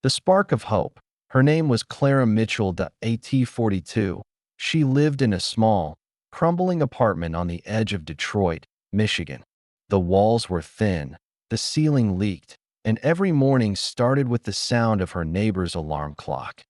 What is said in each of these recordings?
The spark of hope. Her name was Clara Mitchell de AT42. She lived in a small, crumbling apartment on the edge of Detroit, Michigan. The walls were thin, the ceiling leaked, and every morning started with the sound of her neighbor's alarm clock.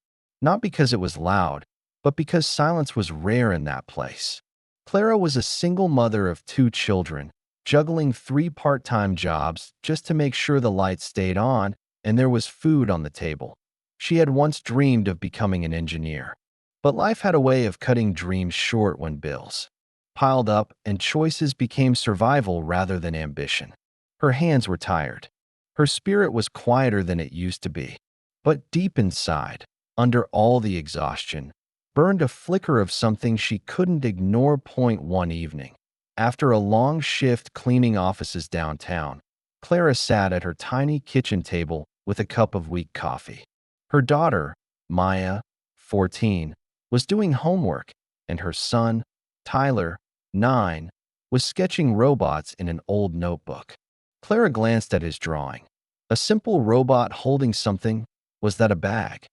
Not because it was loud, but because silence was rare in that place. Clara was a single mother of two children, juggling three part-time jobs just to make sure the lights stayed on and there was food on the table. She had once dreamed of becoming an engineer, but life had a way of cutting dreams short when bills piled up and choices became survival rather than ambition. Her hands were tired. Her spirit was quieter than it used to be. But deep inside, under all the exhaustion, burned a flicker of something she couldn't ignore. One evening, after a long shift cleaning offices downtown, Clara sat at her tiny kitchen table with a cup of weak coffee. Her daughter, Maya, 14, was doing homework, and her son, Tyler, 9, was sketching robots in an old notebook. Clara glanced at his drawing. A simple robot holding something. Was that a bag?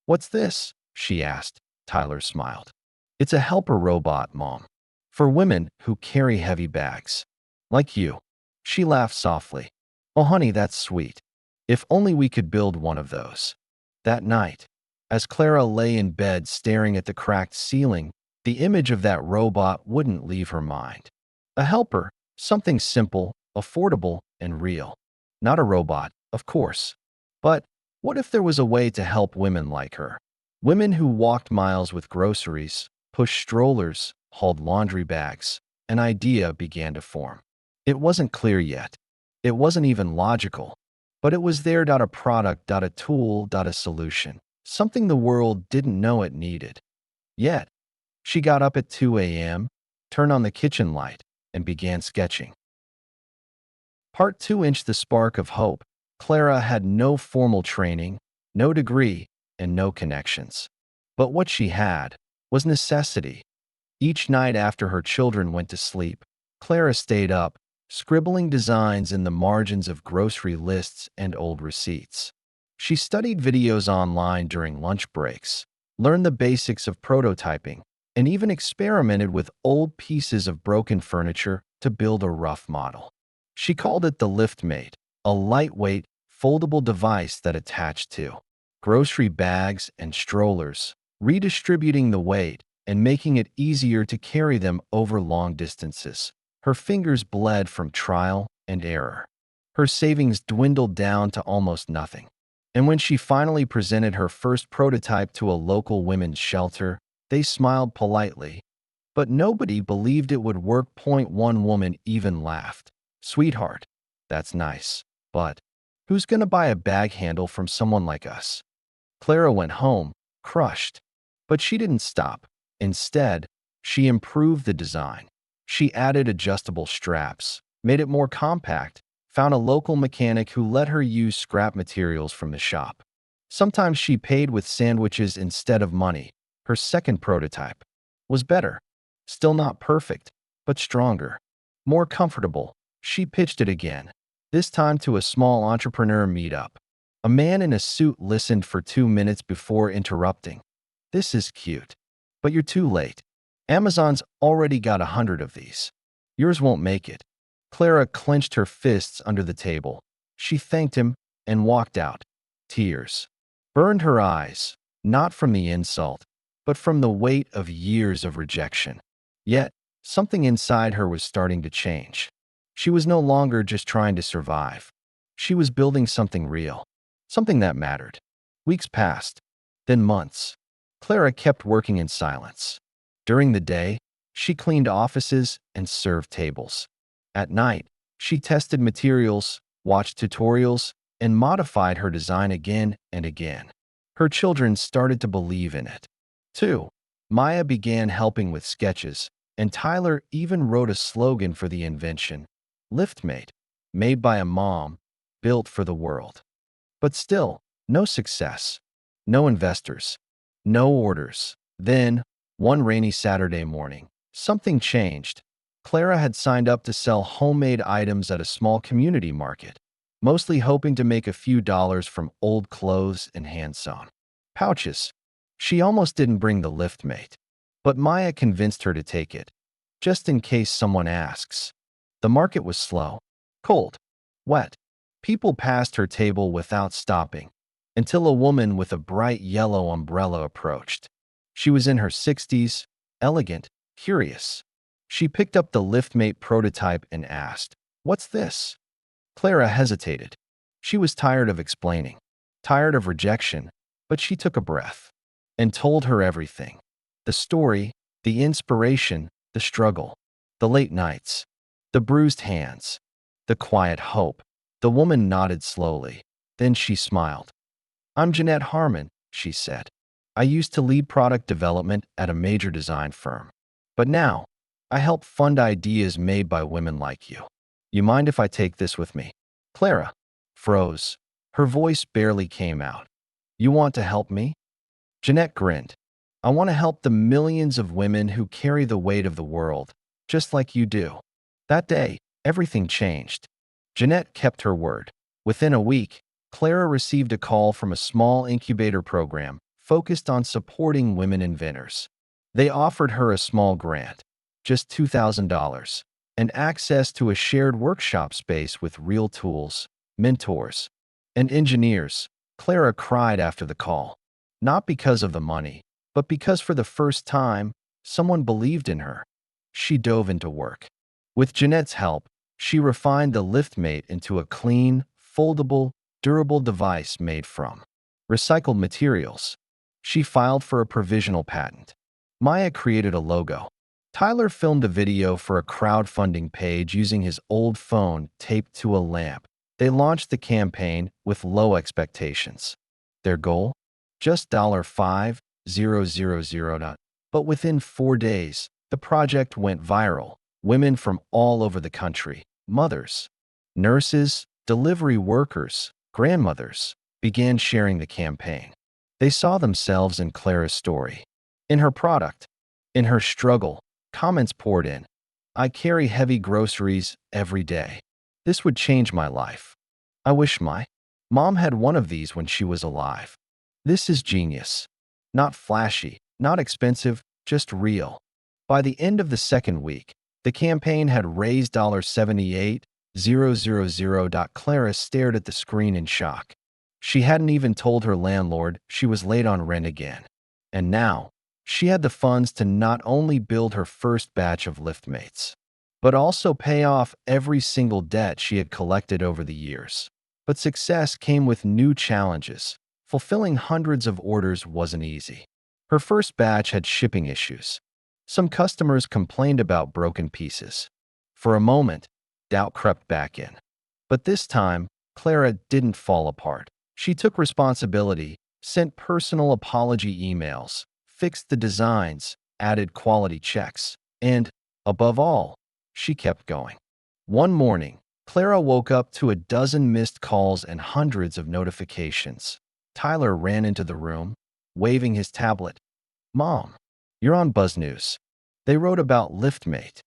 "What's this?" she asked. Tyler smiled. "It's a helper robot, Mom. For women who carry heavy bags. Like you." She laughed softly. "Oh, honey, that's sweet. If only we could build one of those." That night, as Clara lay in bed staring at the cracked ceiling, the image of that robot wouldn't leave her mind. A helper, something simple, affordable, and real. Not a robot, of course. But what if there was a way to help women like her? Women who walked miles with groceries, pushed strollers, hauled laundry bags. An idea began to form. It wasn't clear yet. It wasn't even logical. But it was there. A product, a tool, a solution. Something the world didn't know it needed. Yet, she got up at 2 a.m., turned on the kitchen light, and began sketching. Part 2. The spark of hope. Clara had no formal training, no degree, and no connections. But what she had was necessity. Each night after her children went to sleep, Clara stayed up, scribbling designs in the margins of grocery lists and old receipts. She studied videos online during lunch breaks, learned the basics of prototyping, and even experimented with old pieces of broken furniture to build a rough model. She called it the LiftMate, a lightweight, foldable device that attached to grocery bags and strollers, redistributing the weight and making it easier to carry them over long distances. Her fingers bled from trial and error. Her savings dwindled down to almost nothing. And when she finally presented her first prototype to a local women's shelter, they smiled politely. But nobody believed it would work. One woman even laughed. "Sweetheart, that's nice, but who's going to buy a bag handle from someone like us?" Clara went home, crushed. But she didn't stop. Instead, she improved the design. She added adjustable straps, made it more compact, found a local mechanic who let her use scrap materials from the shop. Sometimes she paid with sandwiches instead of money. Her second prototype was better. Still not perfect, but stronger, more comfortable. She pitched it again, this time to a small entrepreneur meetup. A man in a suit listened for 2 minutes before interrupting. "This is cute, but you're too late. Amazon's already got 100 of these. Yours won't make it." Clara clenched her fists under the table. She thanked him and walked out. Tears burned her eyes, not from the insult, but from the weight of years of rejection. Yet, something inside her was starting to change. She was no longer just trying to survive. She was building something real, something that mattered. Weeks passed, then months. Clara kept working in silence. During the day, she cleaned offices and served tables. At night, she tested materials, watched tutorials, and modified her design again and again. Her children started to believe in it. Too, Maya began helping with sketches, and Tyler even wrote a slogan for the invention: "LiftMate, made by a mom, built for the world." But still, no success, no investors, no orders. Then, one rainy Saturday morning, something changed. Clara had signed up to sell homemade items at a small community market. mostly hoping to make a few dollars from old clothes and hand-sewn pouches. She almost didn't bring the liftmate, but Maya convinced her to take it, just in case someone asks. The market was slow, cold, wet. People passed her table without stopping, until a woman with a bright yellow umbrella approached. She was in her 60s, elegant, curious. She picked up the liftmate prototype and asked, "What's this?" Clara hesitated. She was tired of explaining, tired of rejection, but she took a breath and told her everything. The story, the inspiration, the struggle, the late nights, the bruised hands, the quiet hope. The woman nodded slowly. Then she smiled. "I'm Jeanette Harmon," she said. "I used to lead product development at a major design firm. But now, I help fund ideas made by women like you. You mind if I take this with me?" Clara froze. Her voice barely came out. "You want to help me?" Jeanette grinned. "I want to help the millions of women who carry the weight of the world, just like you do." That day, everything changed. Jeanette kept her word. Within a week, Clara received a call from a small incubator program focused on supporting women inventors. They offered her a small grant, just $2,000, and access to a shared workshop space with real tools, mentors, and engineers. Clara cried after the call, not because of the money, but because for the first time, someone believed in her. She dove into work. With Jeanette's help, she refined the liftmate into a clean, foldable, durable device made from recycled materials. She filed for a provisional patent. Maya created a logo. Tyler filmed a video for a crowdfunding page using his old phone taped to a lamp. They launched the campaign with low expectations. Their goal? Just $5,000. But within 4 days, the project went viral. Women from all over the country, mothers, nurses, delivery workers, grandmothers, began sharing the campaign. They saw themselves in Clara's story, in her product, in her struggle. Comments poured in. "I carry heavy groceries every day. This would change my life. I wish my mom had one of these when she was alive." This is genius. Not flashy, not expensive, just real. By the end of the second week, the campaign had raised $78,000. Clara stared at the screen in shock. She hadn't even told her landlord she was late on rent again. And now, she had the funds to not only build her first batch of liftmates, but also pay off every single debt she had collected over the years. But success came with new challenges. Fulfilling hundreds of orders wasn't easy. Her first batch had shipping issues. Some customers complained about broken pieces. For a moment, doubt crept back in. But this time, Clara didn't fall apart. She took responsibility, sent personal apology emails, fixed the designs, added quality checks, and, above all, she kept going. One morning, Clara woke up to a dozen missed calls and hundreds of notifications. Tyler ran into the room, waving his tablet. "Mom, you're on Buzz News. They wrote about Liftmate."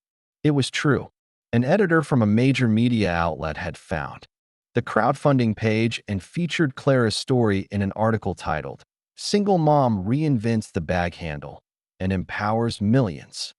It was true. An editor from a major media outlet had found the crowdfunding page and featured Clara's story in an article titled, "Single Mom Reinvents the Bag Handle and Empowers Millions."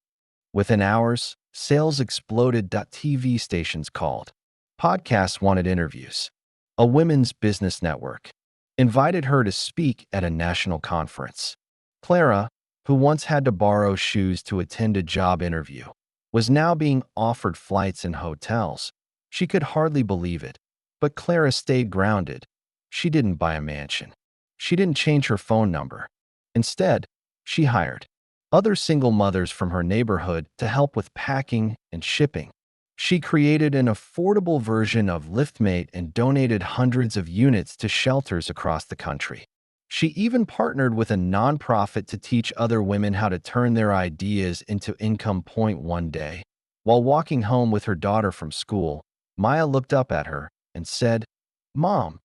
Within hours, sales exploded. TV stations called. Podcasts wanted interviews. A women's business network invited her to speak at a national conference. Clara, who once had to borrow shoes to attend a job interview, was now being offered flights and hotels. She could hardly believe it, but Clara stayed grounded. She didn't buy a mansion. She didn't change her phone number. Instead, she hired other single mothers from her neighborhood to help with packing and shipping. She created an affordable version of Liftmate and donated hundreds of units to shelters across the country. She even partnered with a nonprofit to teach other women how to turn their ideas into income. One day, while walking home with her daughter from school, Maya looked up at her and said, "Mom,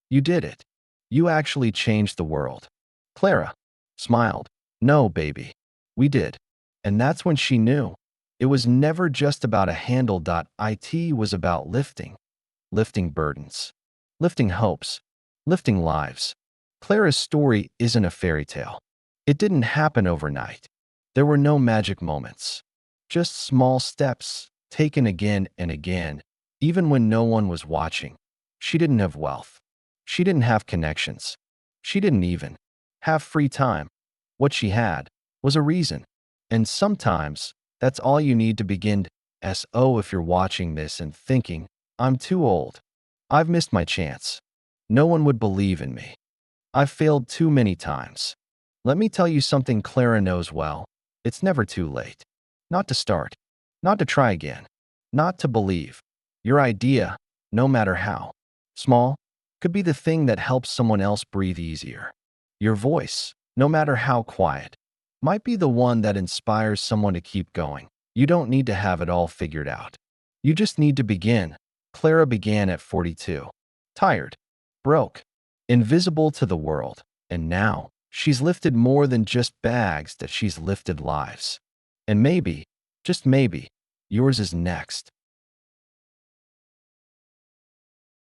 you did it. You actually changed the world." Clara smiled. "No, baby, we did." And that's when she knew. It was never just about a handle. It was about lifting burdens. lifting hopes, lifting lives. Clara's story isn't a fairy tale. It didn't happen overnight. There were no magic moments, just small steps taken again and again, even when no one was watching. She didn't have wealth. She didn't have connections. She didn't even have free time. What she had was a reason. And sometimes that's all you need to begin. So if you're watching this and thinking, I'm too old, I've missed my chance, no one would believe in me, I've failed too many times, let me tell you something Clara knows well. It's never too late. Not to start, not to try again, not to believe. Your idea, no matter how small, could be the thing that helps someone else breathe easier. Your voice, no matter how quiet, might be the one that inspires someone to keep going. You don't need to have it all figured out. You just need to begin. Clara began at 42. Tired, broke, invisible to the world. And now, she's lifted more than just bags, that she's lifted lives. And maybe, just maybe, yours is next.